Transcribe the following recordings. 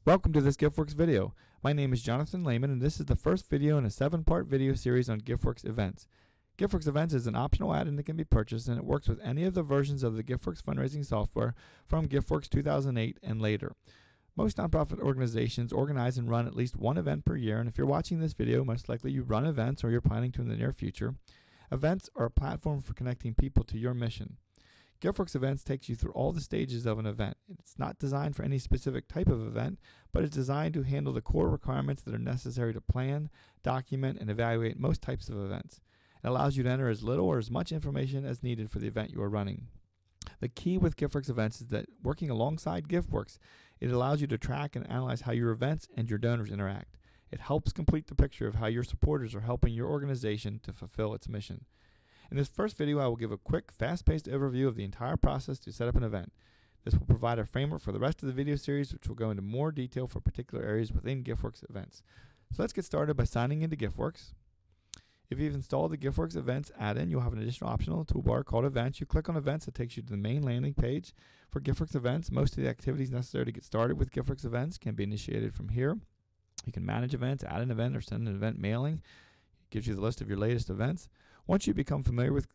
Welcome to this GiftWorks video. My name is Jonathan Lehman, and this is the first video in a 7-part video series on GiftWorks events. GiftWorks events is an optional add-in that can be purchased, and it works with any of the versions of the GiftWorks fundraising software from GiftWorks 2008 and later. Most nonprofit organizations organize and run at least one event per year, and if you're watching this video, most likely you run events or you're planning to in the near future. Events are a platform for connecting people to your mission. GiftWorks Events takes you through all the stages of an event. It's not designed for any specific type of event, but it's designed to handle the core requirements that are necessary to plan, document, and evaluate most types of events. It allows you to enter as little or as much information as needed for the event you are running. The key with GiftWorks Events is that working alongside GiftWorks, it allows you to track and analyze how your events and your donors interact. It helps complete the picture of how your supporters are helping your organization to fulfill its mission. In this first video, I will give a quick, fast-paced overview of the entire process to set up an event. This will provide a framework for the rest of the video series, which will go into more detail for particular areas within GiftWorks events. So let's get started by signing into GiftWorks. If you've installed the GiftWorks Events add-in, you'll have an additional optional toolbar called Events. You click on Events, it takes you to the main landing page for GiftWorks Events. Most of the activities necessary to get started with GiftWorks Events can be initiated from here. You can manage events, add an event, or send an event mailing. It gives you the list of your latest events. Once you become familiar with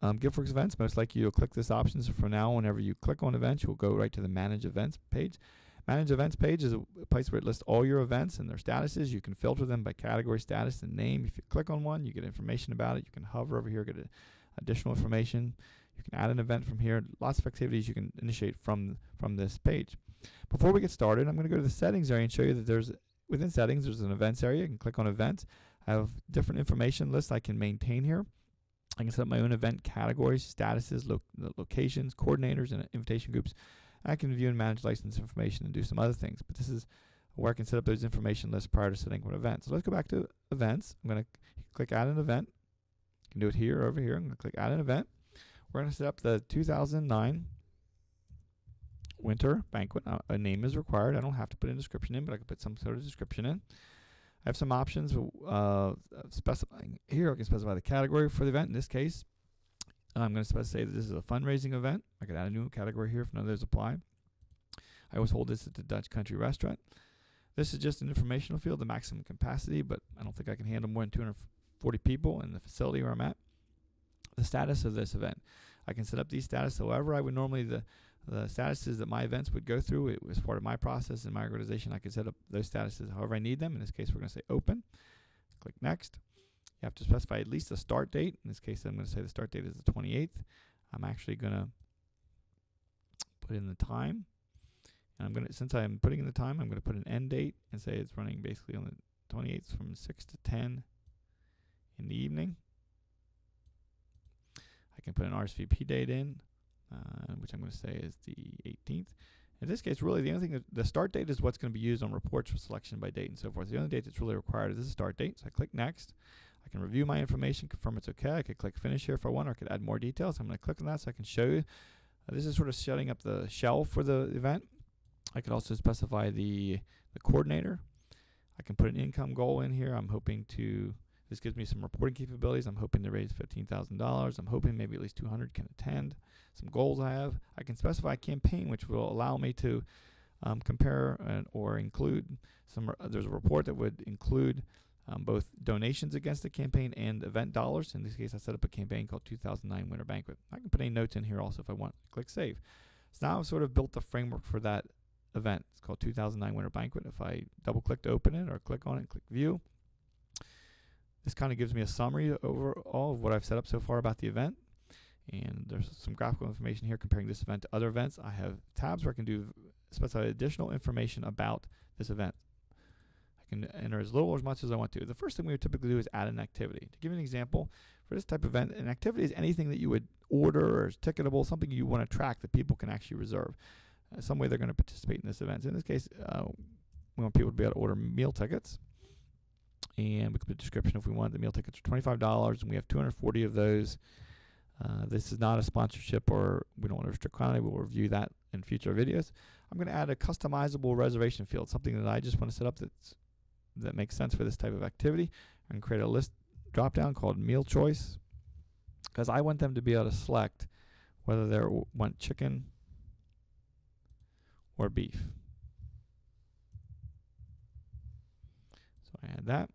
GiftWorks Events, most likely you'll click this option. So from now, whenever you click on Events, you'll go right to the Manage Events page. Manage Events page is a place where it lists all your events and their statuses. You can filter them by category, status, and name. If you click on one, you get information about it. You can hover over here, get additional information. You can add an event from here. Lots of activities you can initiate from this page. Before we get started, I'm going to go to the Settings area and show you that within Settings, there's an Events area. You can click on Events. I have different information lists I can maintain here. I can set up my own event categories, statuses, locations, coordinators, and invitation groups. I can view and manage license information and do some other things, but this is where I can set up those information lists prior to setting up an event. So let's go back to Events. I'm going to click Add an Event. You can do it here or over here. I'm going to click Add an Event. We're going to set up the 2009 Winter Banquet. A name is required. I don't have to put a description in, but I can put some sort of description in. I have some options specifying here. I can specify the category for the event. In this case, I'm going to say that this is a fundraising event. I could add a new category here if none of those apply. I always hold this at the Dutch Country Restaurant. This is just an informational field, the maximum capacity, but I don't think I can handle more than 240 people in the facility where I'm at. The status of this event. I can set up these status however I would normally, the statuses that my events would go through. It was part of my process in my organization. I could set up those statuses however I need them. In this case, we're going to say open. Click next. You have to specify at least a start date. In this case, I'm going to say the start date is the 28th. I'm actually going to put in the time. And since I'm putting in the time, I'm going to put an end date and say it's running basically on the 28th from 6 to 10 in the evening. I can put an RSVP date in, which I'm going to say is the 18th. In this case, really, the only thing, the start date is what's going to be used on reports for selection by date and so forth. The only date that's really required is the start date. So I click Next. I can review my information, confirm it's okay. I could click Finish here if I want, or I could add more details. I'm going to click on that so I can show you. This is sort of setting up the shell for the event. I could also specify the coordinator. I can put an income goal in here. I'm hoping to... This gives me some reporting capabilities. I'm hoping to raise $15,000. I'm hoping maybe at least 200 can attend. Some goals I have. I can specify a campaign, which will allow me to compare or include some. There's a report that would include both donations against the campaign and event dollars. In this case, I set up a campaign called 2009 Winter Banquet. I can put any notes in here also if I want. Click Save. So now I've sort of built the framework for that event. It's called 2009 Winter Banquet. If I double-click to open it or click on it and click View, this kind of gives me a summary overall of what I've set up so far about the event. And there's some graphical information here comparing this event to other events. I have tabs where I can specify additional information about this event. I can enter as little or as much as I want to. The first thing we would typically do is add an activity. To give you an example, for this type of event, an activity is anything that you would order or is ticketable, something you want to track that people can actually reserve. Some way they're going to participate in this event. So in this case, we want people to be able to order meal tickets. And we can put a description if we want. The meal tickets are $25, and we have 240 of those. This is not a sponsorship, or we don't want to restrict quantity. We'll review that in future videos. I'm going to add a customizable reservation field, something that I just want to set up that makes sense for this type of activity. I'm going to create a list drop-down called Meal Choice, because I want them to be able to select whether they want chicken or beef. add that.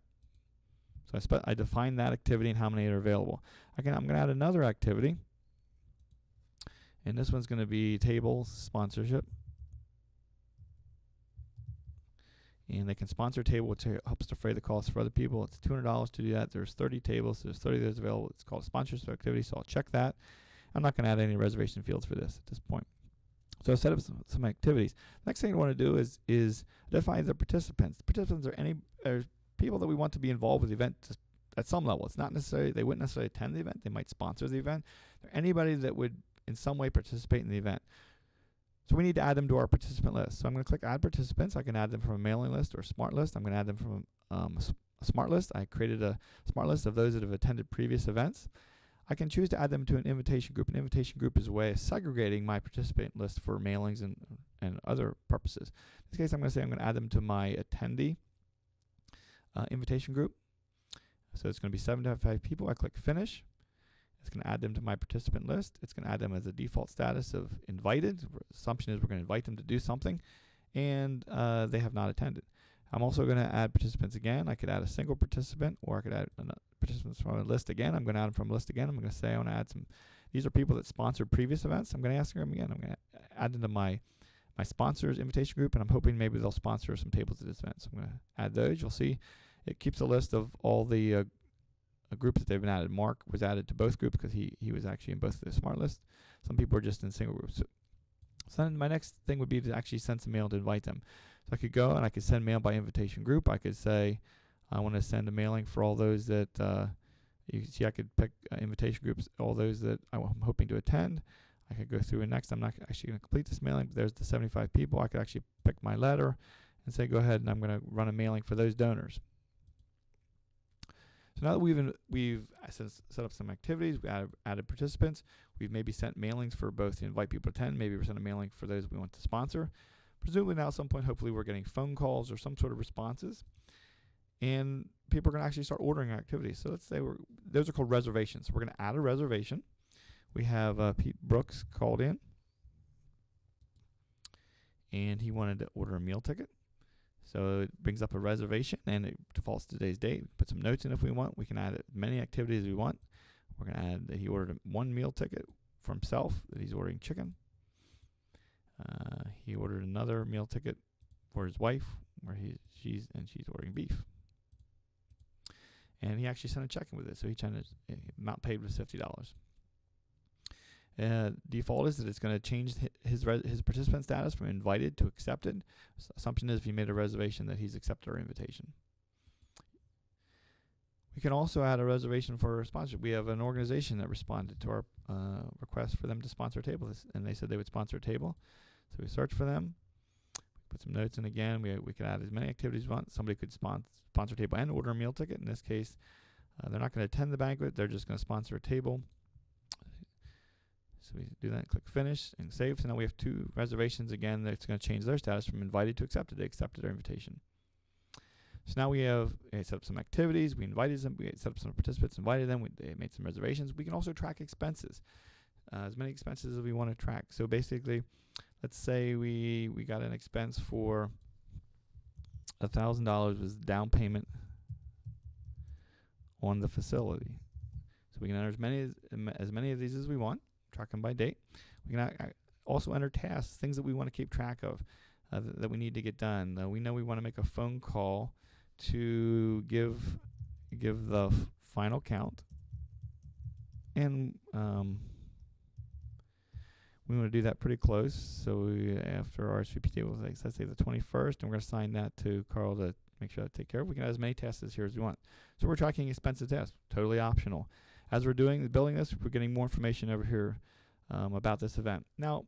So I define that activity and how many are available. I'm going to add another activity, and this one's going to be table sponsorship. And they can sponsor a table, which helps defray the cost for other people. It's $200 to do that. There's 30 tables. There's 30 that's available. It's called a sponsorship activity, so I'll check that. I'm not going to add any reservation fields for this at this point. So set up some activities. Next thing I want to do is identify the participants. The participants are people that we want to be involved with the event at some level. It's not necessarily, they wouldn't necessarily attend the event. They might sponsor the event. They're anybody that would in some way participate in the event. So we need to add them to our participant list. So I'm going to click Add Participants. I can add them from a mailing list or a smart list. I'm going to add them from a smart list. I created a smart list of those that have attended previous events. I can choose to add them to an invitation group. An invitation group is a way of segregating my participant list for mailings and other purposes. In this case, I'm going to say I'm going to add them to my attendee invitation group. So it's going to be 75 people. I click Finish. It's going to add them to my participant list. It's going to add them as a default status of invited. The assumption is we're going to invite them to do something, and they have not attended. I'm also going to add participants again. I could add a single participant, or I could add participants from a list again. I'm going to add them from a list again. I'm going to say I want to add some. These are people that sponsored previous events. I'm going to ask them again. I'm going to add them to my sponsors invitation group, and I'm hoping maybe they'll sponsor some tables at this event. So I'm going to add those. You'll see it keeps a list of all the groups that they've been added. Mark was added to both groups because he was actually in both of the smart lists. Some people are just in single groups. So then my next thing would be to actually send some mail to invite them. So I could go and I could send mail by invitation group. I could say I want to send a mailing for all those that you can see. I could pick invitation groups, all those that I'm hoping to attend. I could go through, and next I'm not actually going to complete this mailing, but there's the 75 people. I could actually pick my letter and say go ahead and I'm going to run a mailing for those donors. So now that we've set up some activities, we added participants, we've maybe sent mailings for both to invite people to attend, maybe we sent a mailing for those we want to sponsor. Presumably now at some point, hopefully we're getting phone calls or some sort of responses, and people are going to actually start ordering activities. So let's say those are called reservations. So we're going to add a reservation. We have Pete Brooks called in, and he wanted to order a meal ticket. So it brings up a reservation, and it defaults to today's date. Put some notes in if we want. We can add as many activities as we want. We're going to add that he ordered one meal ticket for himself, that he's ordering chicken. He ordered another meal ticket for his wife, where she's ordering beef. And he actually sent a check in with it, so amount paid was $50. Default is that it's going to change his participant status from invited to accepted. So assumption is if he made a reservation that he's accepted our invitation. We can also add a reservation for a sponsorship. We have an organization that responded to our request for them to sponsor a table, and they said they would sponsor a table. So we search for them, put some notes in again. We could add as many activities as we want. Somebody could sponsor a table and order a meal ticket. In this case, they're not going to attend the banquet. They're just going to sponsor a table. So we do that and click Finish and Save. So now we have two reservations again. That's going to change their status from invited to accepted. They accepted our invitation. So now we have set up some activities. We invited them. We set up some participants, invited them. They made some reservations. We can also track expenses, as many expenses as we want to track. So basically, let's say we got an expense for $1,000 was down payment on the facility. So we can enter as many of these as we want. Track them by date. We can also enter tasks, things that we want to keep track of that we need to get done. We know we want to make a phone call to give the final count, and we want to do that pretty close. So after our RSVP table, let's say the 21st, and we're going to assign that to Carl to make sure to take care of. We can add as many tasks here as we want. So we're tracking expensive tasks, totally optional. As we're building this, we're getting more information over here about this event. Now,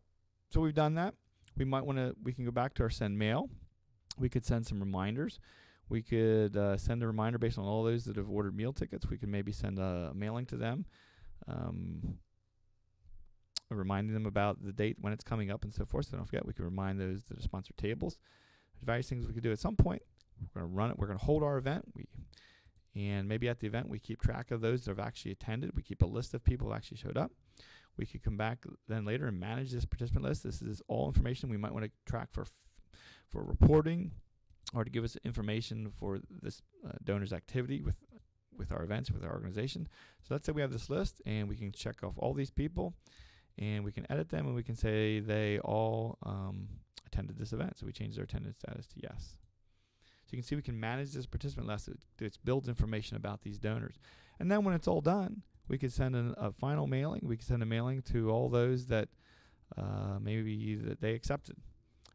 so we've done that. We can go back to our send mail. We could send some reminders. We could send a reminder based on all those that have ordered meal tickets. We could maybe send a mailing to them, reminding them about the date when it's coming up and so forth. So don't forget, we can remind those that are sponsored tables. There's various things we could do at some point. We're going to run it. We're going to hold our event. And maybe at the event, we keep track of those that have actually attended. We keep a list of people who actually showed up. We could come back then later and manage this participant list. This is all information we might want to track for reporting or to give us information for this donor's activity with our events, with our organization. So let's say we have this list, and we can check off all these people, and we can edit them, and we can say they all attended this event. So we change their attendance status to yes. So you can see we can manage this participant list. It builds information about these donors. And then when it's all done, we could send a final mailing. We could send a mailing to all those that maybe that they accepted.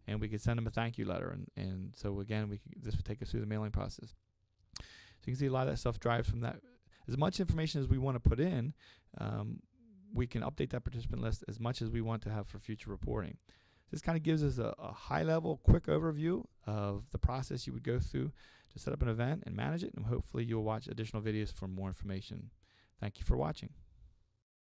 And we could send them a thank you letter. And so again, this would take us through the mailing process. So you can see a lot of that stuff drives from that. As much information as we want to put in, we can update that participant list as much as we want to have for future reporting. This kind of gives us a high-level, quick overview of the process you would go through to set up an event and manage it, and hopefully you'll watch additional videos for more information. Thank you for watching.